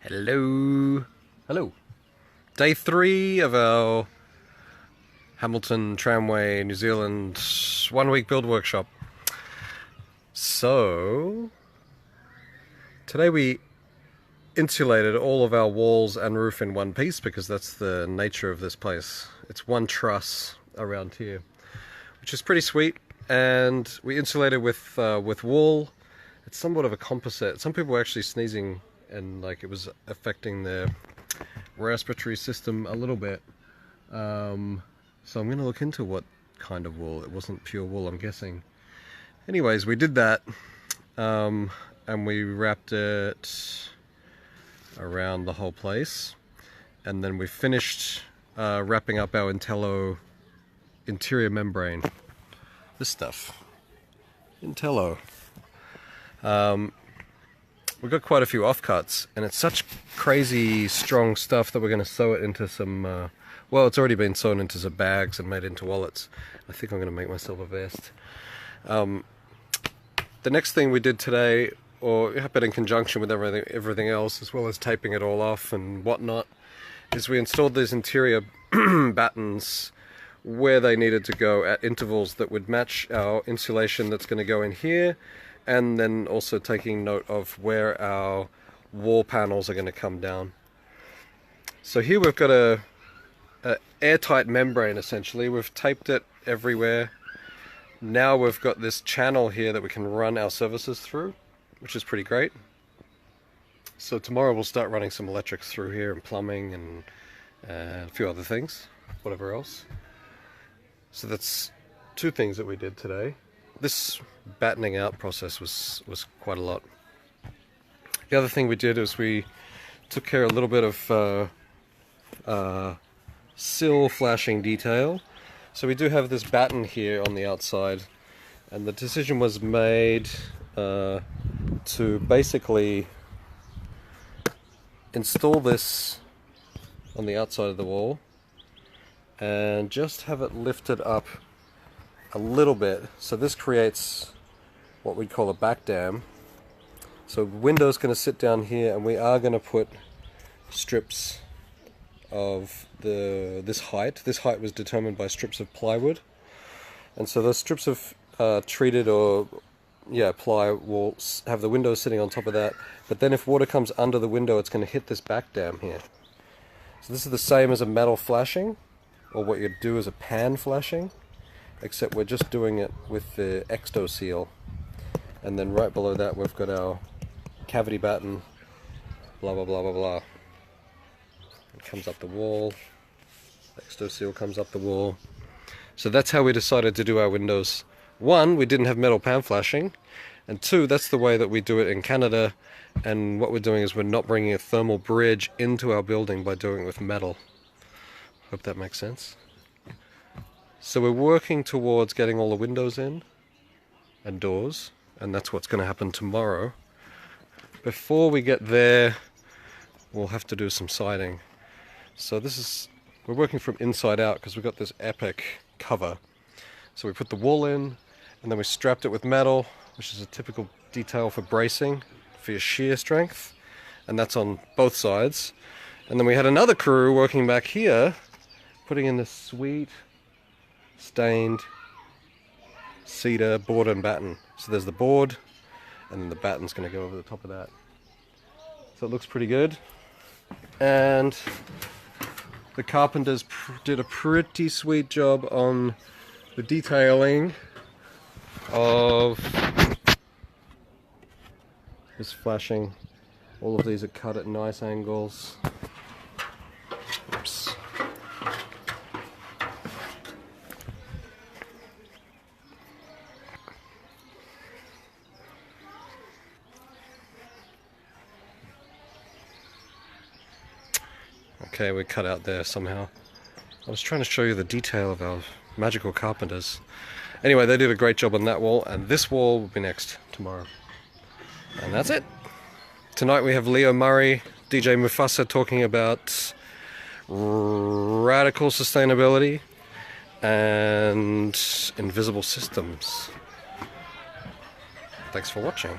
Hello. Hello. Day 3 of our Hamilton Tramway, New Zealand 1-week build workshop. So, today we insulated all of our walls and roof in one piece because that's the nature of this place. It's one truss around here, which is pretty sweet. And we insulated with wool. It's somewhat of a composite. Some people were actually sneezing and like it was affecting their respiratory system a little bit. So I'm going to look into what kind of wool. It wasn't pure wool, I'm guessing. Anyways, we did that, and we wrapped it around the whole place, and then we finished wrapping up our Intello interior membrane. This stuff, Intello. We've got quite a few offcuts, and it's such crazy strong stuff that we're going to sew it into some, well, it's already been sewn into some bags and made into wallets. I think I'm going to make myself a vest. The next thing we did today, or happened in conjunction with everything else, as well as taping it all off and whatnot, is we installed these interior battens where they needed to go at intervals that would match our insulation that's going to go in here, and then also taking note of where our wall panels are going to come down. So here we've got a airtight membrane essentially. We've taped it everywhere. Now we've got this channel here that we can run our services through, which is pretty great. So tomorrow we'll start running some electrics through here and plumbing and a few other things, whatever else. So that's two things that we did today. This battening out process was quite a lot. The other thing we did is we took care of a little bit of sill flashing detail. So we do have this batten here on the outside, and the decision was made to basically install this on the outside of the wall and just have it lifted up a little bit. So this creates what we call a back dam. So the window's going to sit down here, and we are going to put strips of this height. This height was determined by strips of plywood, and so those strips of treated or ply will have the window sitting on top of that. But then if water comes under the window, it's going to hit this back dam here. So this is the same as a metal flashing, or what you'd do is a pan flashing, except we're just doing it with the Exto seal. And then right below that we've got our cavity batten, blah blah blah blah blah. It comes up the wall, Exto seal comes up the wall. So that's how we decided to do our windows. One, we didn't have metal pan flashing, and two, that's the way that we do it in Canada, and what we're doing is we're not bringing a thermal bridge into our building by doing it with metal. Hope that makes sense. So we're working towards getting all the windows in and doors, and that's what's going to happen tomorrow. Before we get there, we'll have to do some siding. So we're working from inside out because we've got this epic cover. So we put the wall in, and then we strapped it with metal, which is a typical detail for bracing, for your shear strength, and that's on both sides. And then we had another crew working back here, putting in this sweet stained cedar board and batten. So there's the board, and then the batten's going to go over the top of that. So it looks pretty good. And the Carpenters did a pretty sweet job on the detailing of this flashing. All of these are cut at nice angles. Oops. Okay, we cut out there somehow. I was trying to show you the detail of our magical Carpenters. Anyway, they did a great job on that wall, and this wall will be next tomorrow. And that's it. Tonight we have Leo Murray, DJ Mufasa talking about radical sustainability and invisible systems. Thanks for watching.